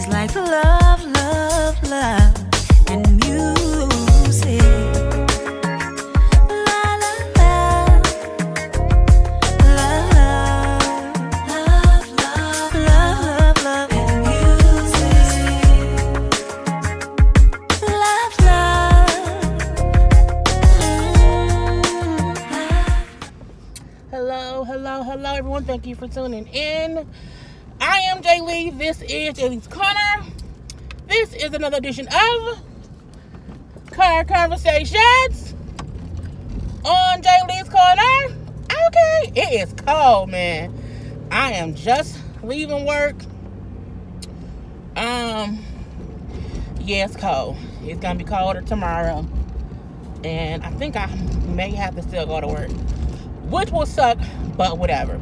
She's like love, love, love in music. La la la, love, love, love, love, love in music. Love, love. Hello, everyone. Thank you for tuning in. I am Jay Lee. This is Jay Lee's Corner. This is another edition of Car Conversations on Jay Lee's Corner. Okay, it is cold, man. I am just leaving work. Yeah, it's cold. It's gonna be colder tomorrow, and I think I may have to still go to work, which will suck, but whatever.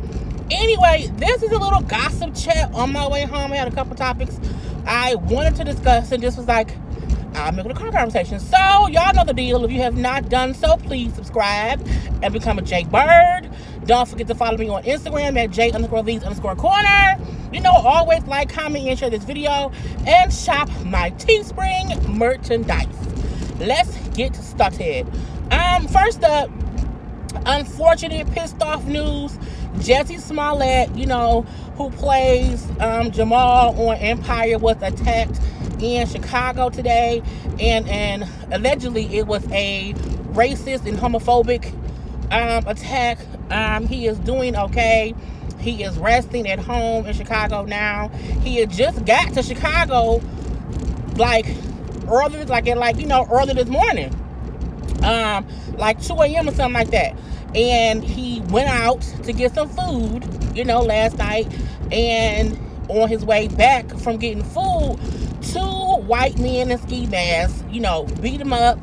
Anyway, this is a little gossip chat on my way home. I had a couple topics I wanted to discuss, and this was like, I'm making a car conversation. So, y'all know the deal. If you have not done so, please subscribe and become a Jay Bird. Don't forget to follow me on Instagram at J_Lees_Corner. You know, always like, comment, and share this video, and shop my Teespring merchandise. Let's get started. First up, unfortunate, pissed off news. Jesse Smollett, you know, who plays Jamal on Empire, was attacked in Chicago today, and allegedly it was a racist and homophobic attack. He is doing okay. He is resting at home in Chicago now. He had just got to Chicago early this morning, like 2 a.m. or something like that. And he went out to get some food, you know, last night. And on his way back from getting food, 2 white men in ski masks, you know, beat him up,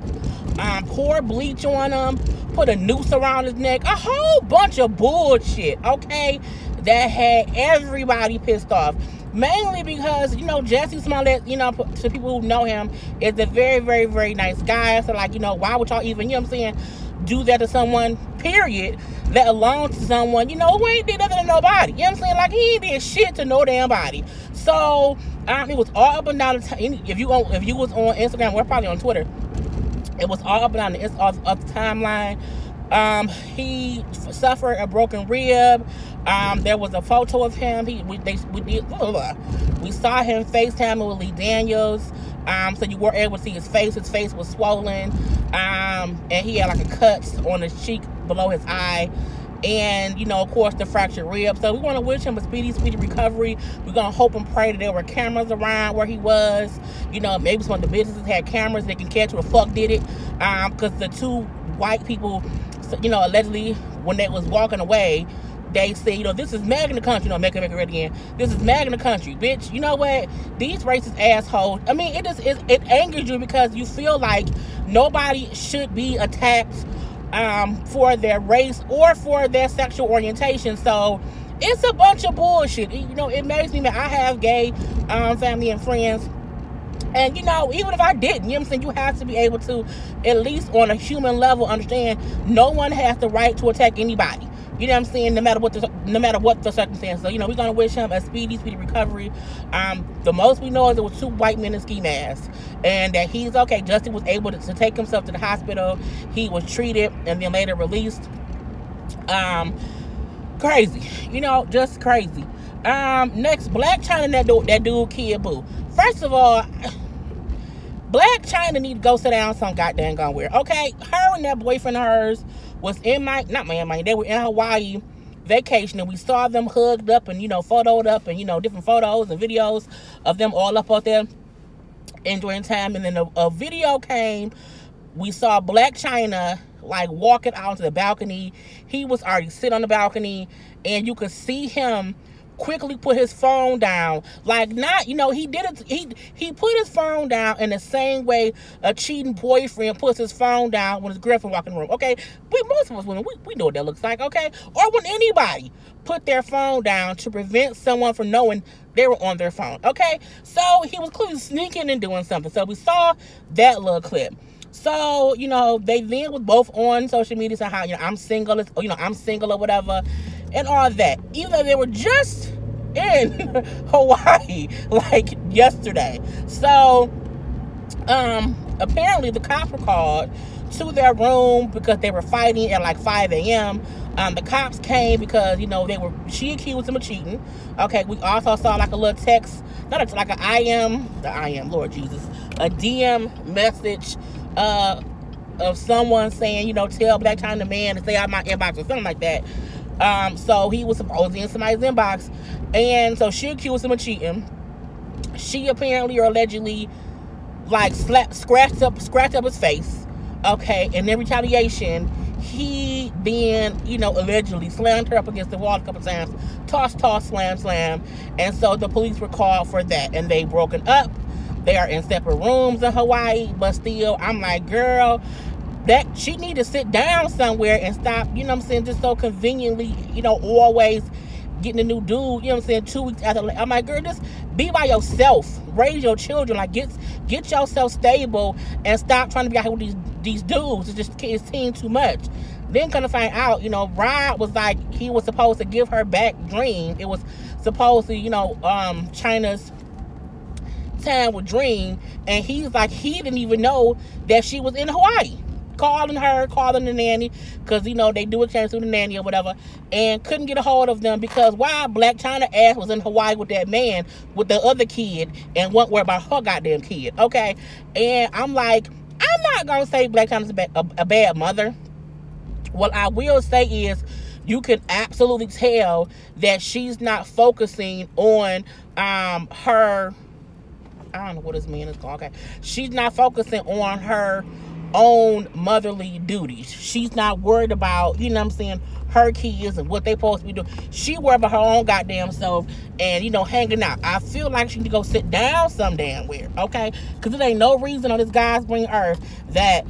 poured bleach on him, put a noose around his neck, a whole bunch of bullshit, okay, that had everybody pissed off. Mainly because, you know, Jesse Smollett, you know, to people who know him, is a very, very, very nice guy. So, like, you know, why would y'all even, you know what I'm saying, do that to someone, period, let alone to someone, you know, who ain't did nothing to nobody. You know what I'm saying? Like, he ain't did shit to no damn body. So, it was all up and down the if you was on Instagram, we're probably on Twitter, it was all up and down the timeline. He suffered a broken rib. There was a photo of him. We saw him FaceTiming with Lee Daniels. So you were able to see his face. His face was swollen. And he had like a cut on his cheek below his eye. And, you know, of course, the fractured rib. So we want to wish him a speedy recovery. We're going to hope and pray that there were cameras around where he was. You know, maybe some of the businesses had cameras. They can catch who the fuck did it. Because the 2 white people, you know, allegedly, when they was walking away, they say, you know, this is MAGA in the country. You know, make it red again. This is MAGA in the country, bitch. You know what? These racist assholes. I mean, it angers you because you feel like nobody should be attacked for their race or for their sexual orientation. So it's a bunch of bullshit. You know, it makes me mad. I have gay family and friends. And, you know, even if I didn't, you know what I'm saying, you have to be able to, at least on a human level, understand no one has the right to attack anybody. You know what I'm saying? No matter what the circumstance. So, you know, we're going to wish him a speedy recovery. The most we know is there were 2 white men in ski masks. And that he's okay. Justin was able to take himself to the hospital. He was treated and then later released. Crazy. You know, just crazy. Next, Blac Chyna, that dude Kid Boo. First of all, Blac Chyna need to go sit down some goddamn where. Okay? Her and that boyfriend of hers was in they were in Hawaii vacation, and we saw them hugged up and, you know, photoed up, and, you know, different photos and videos of them all up out there enjoying time. And then a video came. We saw Blac Chyna like walking out to the balcony. He was already sitting on the balcony, and you could see him quickly put his phone down. Like, not, you know, he did it. He put his phone down in the same way a cheating boyfriend puts his phone down when his girlfriend walks in the room. Okay, but most of us women, we know what that looks like. Okay, or when anybody put their phone down to prevent someone from knowing they were on their phone. Okay, so he was clearly sneaking and doing something. So we saw that little clip. So, you know, they then was both on social media saying how, you know, I'm single or whatever, and all that. Even though they were just in Hawaii, like yesterday. So, apparently the cops were called to their room because they were fighting at like 5 a.m. The cops came because, you know, she accused him of cheating. Okay, we also saw like a little text, like an Lord Jesus, a DM message of someone saying, you know, tell Blac Chyna man to stay out of my inbox or something like that. So he was supposedly in somebody's inbox, and so she accused him of cheating. She apparently or allegedly like scratched up his face. Okay, and in retaliation, he then, you know, allegedly slammed her up against the wall a couple times, toss, slam, and so the police were called for that, and they broken up. They are in separate rooms in Hawaii, but still, I'm like, girl, that she need to sit down somewhere and stop, you know what I'm saying, just so conveniently, you know, always getting a new dude, you know what I'm saying, 2 weeks after. I'm like, girl, just be by yourself, raise your children, like get yourself stable and stop trying to be out here with these dudes. It's team too much. Then come to find out, you know, Rod was like, he was supposed to give her back Dream. It was supposed to, you know, Chyna's time with Dream, and he's like, he didn't even know that she was in Hawaii. Calling the nanny, because, you know, they do exchange through the nanny or whatever, and couldn't get a hold of them because why? Blac Chyna ass was in Hawaii with that man, with the other kid, and wasn't worried about her goddamn kid, okay? And I'm like, I'm not gonna say Blac Chyna's a bad mother. What I will say is, you can absolutely tell that she's not focusing on her, I don't know what this man is called, okay? She's not focusing on her own motherly duties. She's not worried about, you know what I'm saying, her kids and what they supposed to be doing. She worried about her own goddamn self and, you know, hanging out. I feel like she need to go sit down some damn where, okay? Because there ain't no reason on this God's green earth that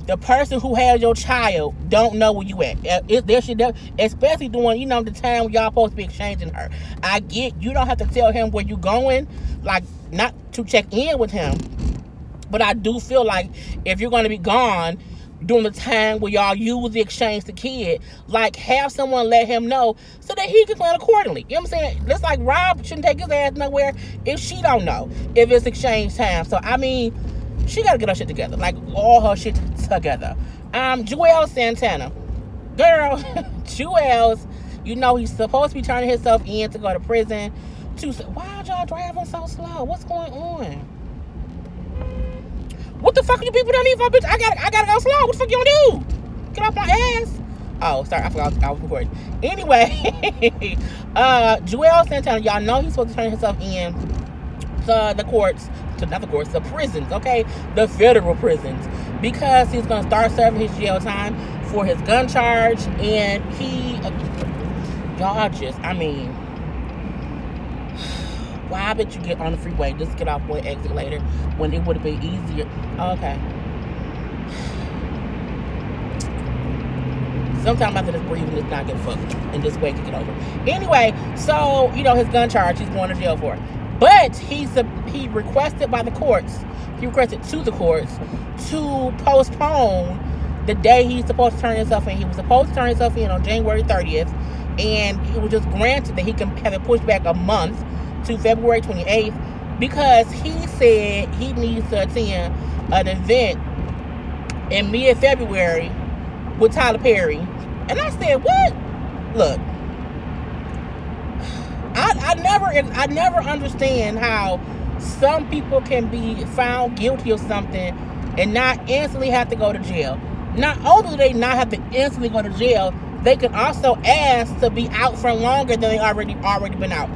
the person who has your child don't know where you at. Especially during, you know, the time when y'all supposed to be exchanging her. I get you don't have to tell him where you going, like, not to check in with him. But I do feel like if you're going to be gone during the time where y'all use the exchange the kid, like, have someone let him know so that he can plan accordingly. You know what I'm saying? It's like Rob shouldn't take his ass nowhere if she don't know if it's exchange time. So, I mean, she got to get her shit together. Like, all her shit together. Juelz Santana. Girl, Juelz, you know, he's supposed to be turning himself in to go to prison. Why y'all driving so slow? What's going on? What the fuck are you people don't need for, bitch? I gotta go slow. What the fuck you gonna do? Get off my ass. Oh, sorry, I forgot I was recording. Anyway, Juelz Santana, y'all know he's supposed to turn himself in to the prisons, okay? The federal prisons. Because he's gonna start serving his jail time for his gun charge. And y'all just, I mean, why would you get on the freeway? Just get off one exit later when it would have been easier. Okay. Sometimes after this breathing, it's not get fucked and just wait to get over. Anyway, so, you know, his gun charge, he's going to jail for it. But he requested by the courts, he requested to the courts to postpone the day he's supposed to turn himself in. He was supposed to turn himself in on January 30th, and it was just granted that he can have it pushed back a month to February 28th because he said he needs to attend an event in mid-February with Tyler Perry. And I said, what? Look, I never understand how some people can be found guilty of something and not instantly have to go to jail. Not only do they not have to instantly go to jail, they can also ask to be out for longer than they already been out.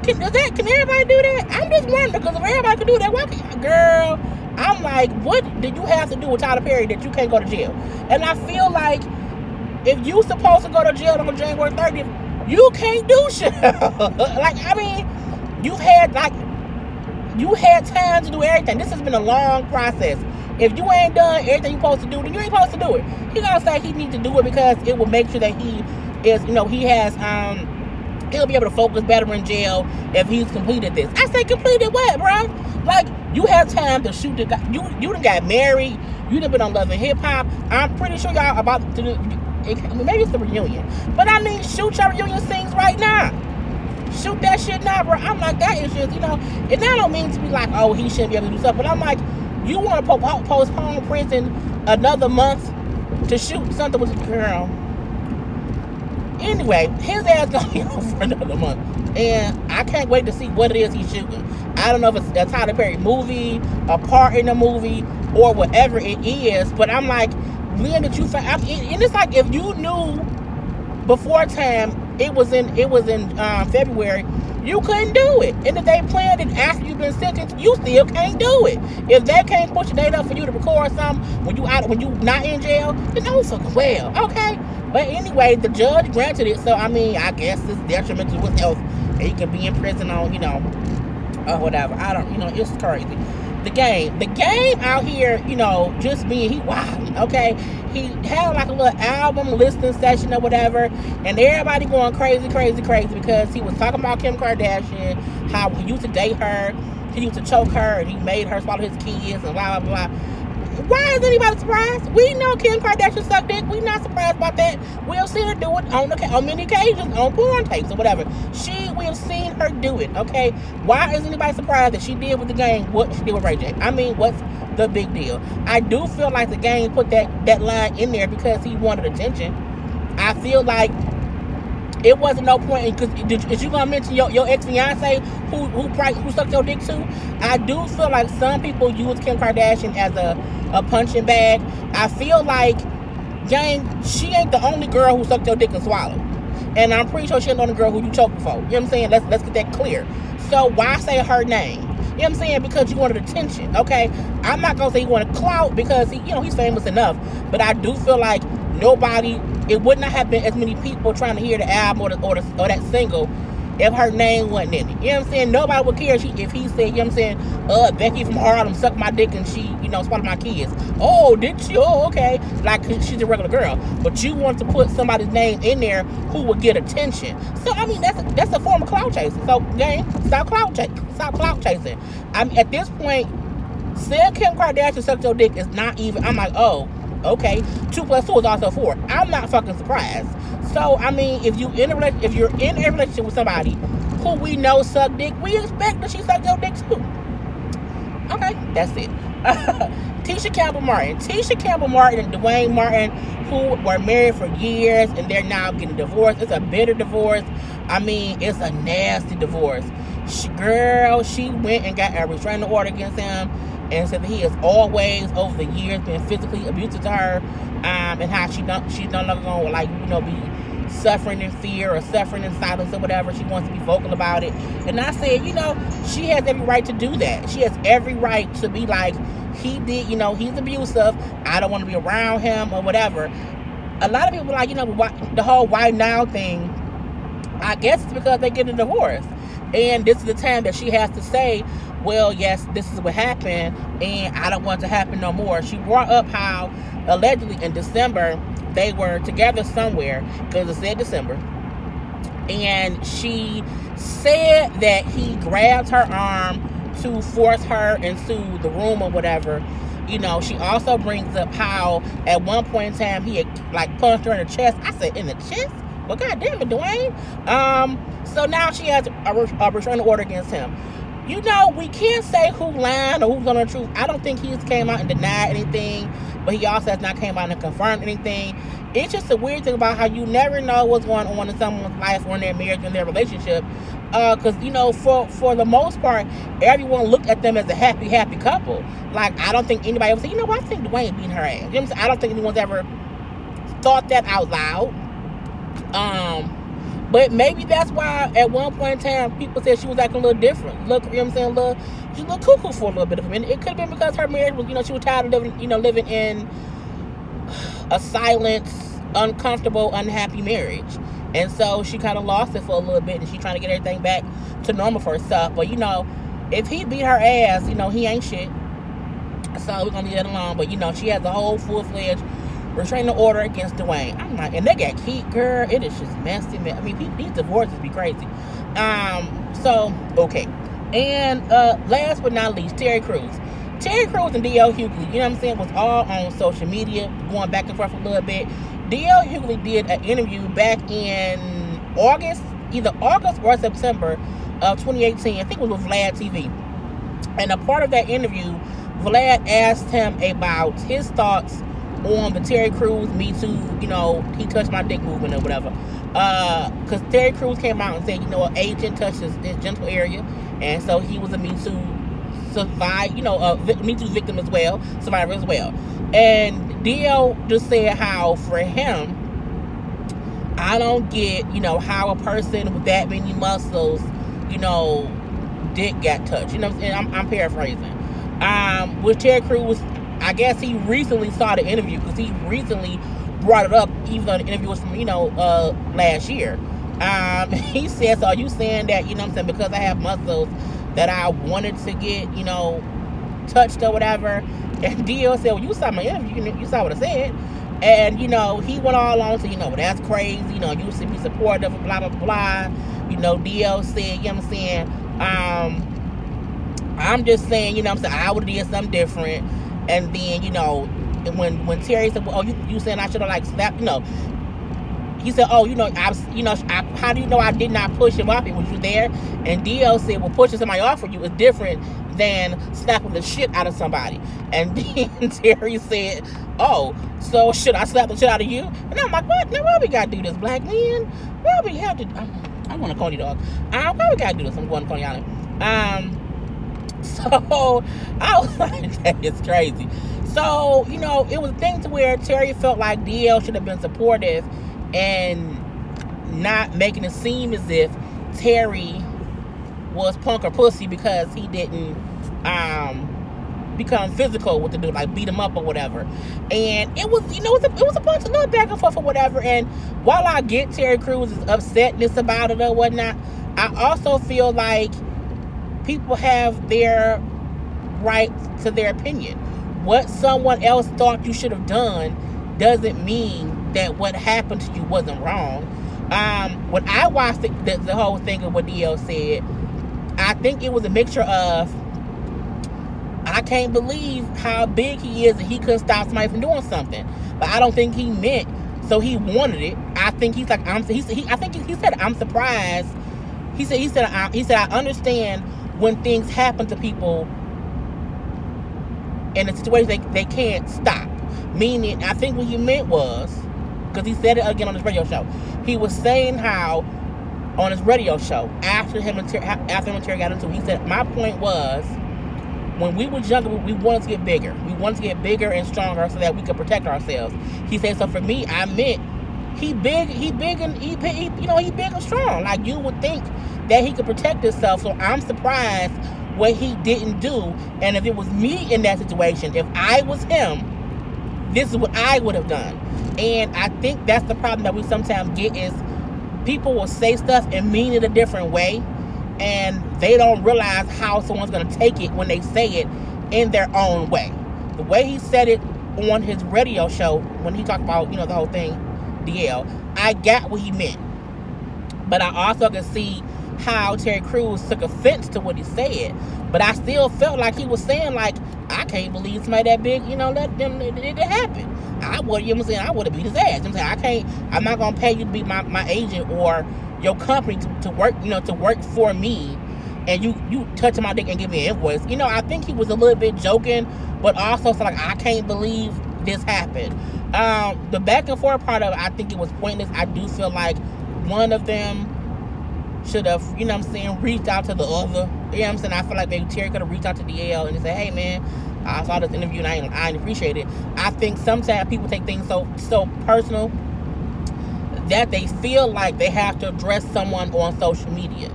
Can everybody do that? I'm just wondering, because if everybody could do that, why can't, girl, I'm like, what did you have to do with Tyler Perry that you can't go to jail? And I feel like if you supposed to go to jail on January 30th, you can't do shit. Like, I mean, you had time to do everything. This has been a long process. If you ain't done everything you're supposed to do, then you ain't supposed to do it. He gonna say he needs to do it because it will make sure that he is, you know, he has, he'll be able to focus better in jail if he's completed this. I say completed what, bro? Like, you have time to shoot the guy. You done got married. You done been on Love and Hip Hop. I'm pretty sure y'all about to do, maybe it's the reunion. But I mean, shoot your reunion scenes right now. shoot that shit now, bro. I'm like, that is just, you know, and I don't mean to be like, oh, he shouldn't be able to do stuff, but I'm like, you want to postpone prison another month to shoot something with a girl. Anyway, his ass gonna be on for another month, and I can't wait to see what it is he's shooting. I don't know if it's a Tyler Perry movie, a part in the movie, or whatever it is, but I'm like, when did you find? And it's like, if you knew before time it was in February, you couldn't do it. And if they planned it after you've been sentenced, you still can't do it. If they can't push a date up for you to record something when you not in jail, then no fucking well, okay. But anyway, the judge granted it, so I mean, I guess it's detrimental to his health, and he could be in prison on, you know, or whatever. I don't, you know, it's crazy. The game out here, you know, just being, he wild, okay? He had like a little album listening session or whatever, and everybody going crazy because he was talking about Kim Kardashian, how he used to date her, he used to choke her, and he made her swallow his kids, and blah, blah, blah. Why is anybody surprised? We know Kim Kardashian sucked dick. We're not surprised about that. We've seen her do it on many occasions, on porn tapes or whatever. We have seen her do it, okay? Why is anybody surprised that she did with the game what she did with Ray J? I mean, what's the big deal? I do feel like the game put that line in there because he wanted attention. I feel like it wasn't no point, because is you gonna mention your ex-fiance who sucked your dick too? I do feel like some people use Kim Kardashian as a punching bag. I feel like, gang, she ain't the only girl who sucked your dick and swallowed. And I'm pretty sure she ain't the only girl who you choked before. You know what I'm saying? Let's get that clear. So why say her name? You know what I'm saying? Because you wanted attention, okay? I'm not gonna say you wanted clout because he's famous enough. But I do feel like it would not have been as many people trying to hear the album or that single if her name wasn't in it. You know what I'm saying? Nobody would care if he said, you know what I'm saying, Becky from Harlem sucked my dick and she, you know, swallowed my kids. Oh, did she? Oh, okay. Like, she's a regular girl. But you want to put somebody's name in there who would get attention. So, I mean, that's a form of clout chasing. So, gang, stop clout chasing. I mean, at this point, saying Kim Kardashian sucked your dick is not even, I'm like, oh, okay, 2 + 2 is also 4. I'm not fucking surprised. So, I mean, if you're in a relationship with somebody who we know suck dick, we expect that she sucked your dick too. Okay, that's it. Tisha Campbell Martin and Dwayne Martin, who were married for years and they're now getting divorced. It's a bitter divorce. I mean, it's a nasty divorce. She went and got a restraining order against him and said that he has always, over the years, been physically abusive to her, and how she's no longer going to, like, you know, be suffering in fear or suffering in silence or whatever. She wants to be vocal about it. And I said, you know, she has every right to do that. She has every right to be like, he did, you know, he's abusive, I don't want to be around him or whatever. A lot of people are like, you know, the whole why now thing, I guess it's because they get a divorce. And this is the time that she has to say, well, yes, this is what happened, and I don't want it to happen no more. She brought up how, allegedly, in December, they were together somewhere, because it said December, and she said that he grabbed her arm to force her into the room or whatever. You know, she also brings up how, at one point in time, he had, like, punched her in the chest. I said, in the chest? Well, goddamn it, Dwayne. So now she has a restraining order against him. You know, we can't say who lied or who's on the truth. I don't think he's came out and denied anything, but he also has not came out and confirmed anything. It's just a weird thing about how you never know what's going on in someone's life or in their marriage or in their relationship. Because, you know, for the most part, everyone looked at them as a happy couple. Like, I don't think anybody ever said, you know what, I think Dwayne beat her ass. You know what I'm saying? I don't think anyone's ever thought that out loud. But maybe that's why at one point in time people said she was acting a little different. Look, you know what I'm saying? She was a little cuckoo for a little bit of a minute. It could have been because her marriage was, you know, she was tired of living in a silent, uncomfortable, unhappy marriage. And so she kind of lost it for a little bit, and she's trying to get everything back to normal for herself. But, you know, if he beat her ass, you know, he ain't shit. So we're going to leave that alone. But, you know, she has a whole full-fledged restraining order against Dwayne. I'm like, and they got heat, girl. It is just messy, man. I mean, these divorces be crazy. So, okay. And last but not least, Terry Crews and D.L. Hughley, you know what I'm saying, was all on social media, going back and forth a little bit. D.L. Hughley did an interview back in August, either August or September of 2018. I think it was with Vlad TV. And a part of that interview, Vlad asked him about his thoughts on the Terry Crews Me Too, you know, he touched my dick movement or whatever. Because Terry Crews came out and said, you know, an agent touched his genital area, and so he was a Me Too survivor, you know, a Me Too victim as well, survivor as well. And DL just said how for him, I don't get, you know, how a person with that many muscles, you know, dick got touched. You know what I'm saying? I'm paraphrasing. With Terry Crews, I guess he recently saw the interview because he recently brought it up, even though the interview was from, you know, last year. He said, so are you saying that, you know what I'm saying, because I have muscles that I wanted to get, you know, touched or whatever? And DL said, well, you saw my interview, you saw what I said. And, you know, he went all on to, you know, well, that's crazy, you know, you should be supportive, blah, blah, blah. You know, DL said, you know what I'm saying, I'm just saying, you know what I'm saying, I would have did something different. And then, you know, when Terry said, well, oh, you saying I should have, like, slapped, you know, he said, oh, you know, how do you know I did not push him off? Was you there? And DL said, well, pushing somebody off for you is different than slapping the shit out of somebody. And then Terry said, oh, so should I slap the shit out of you? And I'm like, what? Now, why we gotta do this, black man? Why we have to, I want a Coney dog. Why we gotta do this? I'm going to Coney Island. So I was like, that is crazy. So, you know, it was a thing to where Terry felt like DL should have been supportive and not making it seem as if Terry was punk or pussy because he didn't become physical with the dude, like beat him up or whatever. And it was, you know, it was a bunch of little back and forth or whatever. And while I get Terry Crews' upsetness about it or whatnot, I also feel like people have their right to their opinion. What someone else thought you should have done doesn't mean that what happened to you wasn't wrong. When I watched the whole thing of what DL said, I think it was a mixture of, I can't believe how big he is and he couldn't stop somebody from doing something. But I don't think he meant, so he wanted it. I think he's like, I think he said, I'm surprised. He said, I understand when things happen to people in a situation they can't stop. Meaning, I think what he meant was, because he said it again on his radio show, he was saying how on his radio show after him and Terry got into it, he said, my point was, when we was younger, we wanted to get bigger. We wanted to get bigger and stronger so that we could protect ourselves. He said, so for me, I meant he big and strong. Like, you would think that he could protect himself. So I'm surprised what he didn't do. And if it was me in that situation, if I was him, this is what I would have done. And I think that's the problem that we sometimes get is people will say stuff and mean it a different way. And they don't realize how someone's going to take it when they say it in their own way. The way he said it on his radio show, when he talked about, you know, the whole thing, DL, I got what he meant. But I also could see how Terry Crews took offense to what he said. But I still felt like he was saying, like, I can't believe somebody that big, you know, let them, it happen. I would, you know what I'm saying, I would have beat his ass. You know what I'm saying, I'm not going to pay you to be my agent or your company to work, you know, to work for me, and you touch my dick and give me an invoice. You know, I think he was a little bit joking, but also so like, I can't believe this happened. The back and forth part of it, I think it was pointless. I do feel like one of them should have, you know what I'm saying, reached out to the other. You know what I'm saying? I feel like maybe Terry could have reached out to DL and say, hey man, I saw this interview and I didn't appreciate it. I think sometimes people take things so personal that they feel like they have to address someone on social media.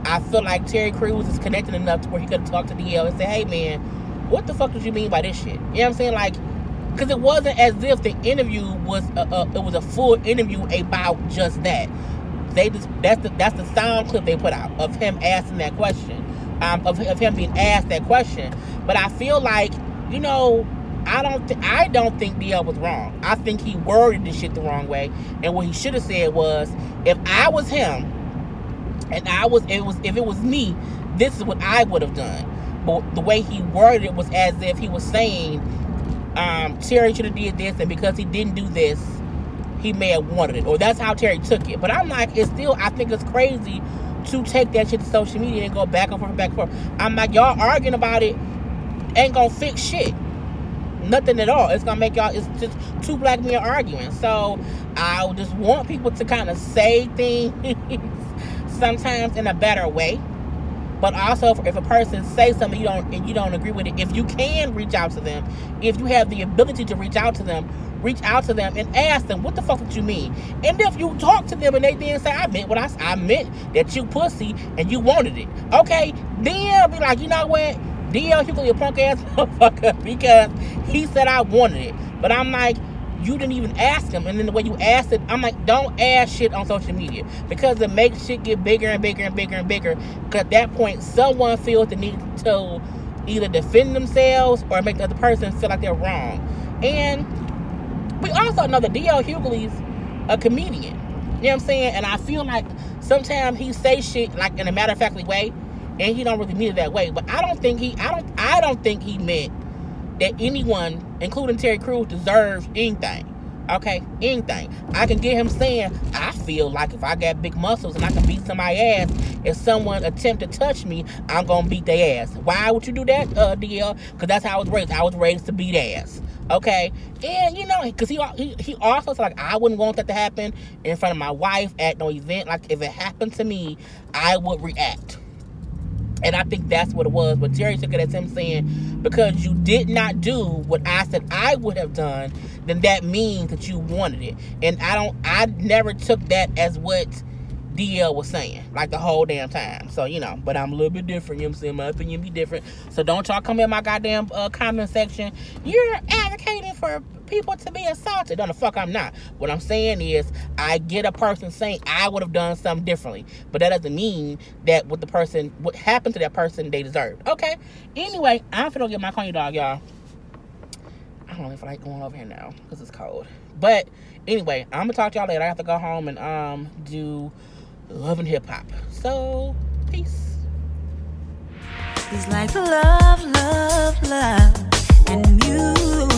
I feel like Terry Crews is connected enough to where he could have talked to DL and say, hey man, what the fuck did you mean by this shit? You know what I'm saying? Like, because it wasn't as if the interview was a full interview about just that. That's the sound clip they put out of him asking that question, of him being asked that question. But I feel like, you know, I don't think DL was wrong. I think he worded this shit the wrong way. And what he should have said was, if I was him, and if it was me, this is what I would have done. But the way he worded it was as if he was saying, Terry should have did this, and because he didn't do this, he may have wanted it, or that's how Terry took it. But I'm like, it's still, I think it's crazy to take that shit to social media and go back and forth, back and forth. I'm like, y'all arguing about it ain't gonna fix shit. Nothing at all. It's gonna make y'all, it's just two black men arguing. So I just want people to kind of say things sometimes in a better way. But also, if a person says something you don't agree with it, if you can reach out to them, if you have the ability to reach out to them and ask them, what the fuck did you mean? And if you talk to them and they then say, I meant what I meant that you pussy and you wanted it. Okay, then I'll be like, you know what? DL Hughley a punk ass motherfucker because he said I wanted it. But I'm like, you didn't even ask him. And then the way you asked it, I'm like, don't ask shit on social media, because it makes shit get bigger and bigger and bigger and bigger. Because at that point, someone feels the need to either defend themselves or make the other person feel like they're wrong. And we also know that DL Hughley's a comedian. You know what I'm saying? And I feel like sometimes he says shit like in a matter-of-factly way, and he don't really mean it that way. But I don't think he meant that anyone, including Terry Crews, deserves anything. Okay? Anything. I can get him saying, I feel like if I got big muscles and I can beat somebody's ass, if someone attempt to touch me, I'm gonna beat their ass. Why would you do that, DL? Because that's how I was raised. I was raised to beat ass. Okay? And, you know, because he also said, like, I wouldn't want that to happen in front of my wife at no event. Like, if it happened to me, I would react. And I think that's what it was. But Terry took it as him saying, because you did not do what I said I would have done, then that means that you wanted it. And I never took that as what DL was saying, like, the whole damn time. So, you know, but I'm a little bit different, you know what I'm saying? My opinion be different. So don't y'all come in my goddamn comment section. You're advocating for people to be assaulted. No, the fuck I'm not. What I'm saying is, I get a person saying I would have done something differently, but that doesn't mean that what happened to that person, they deserved. Okay? Anyway, I'm finna get my corny dog, y'all. I don't really feel like going over here now, because it's cold. But, anyway, I'm gonna talk to y'all later. I have to go home and do Love and Hip Hop. So, peace. He's like love, love, love, and you.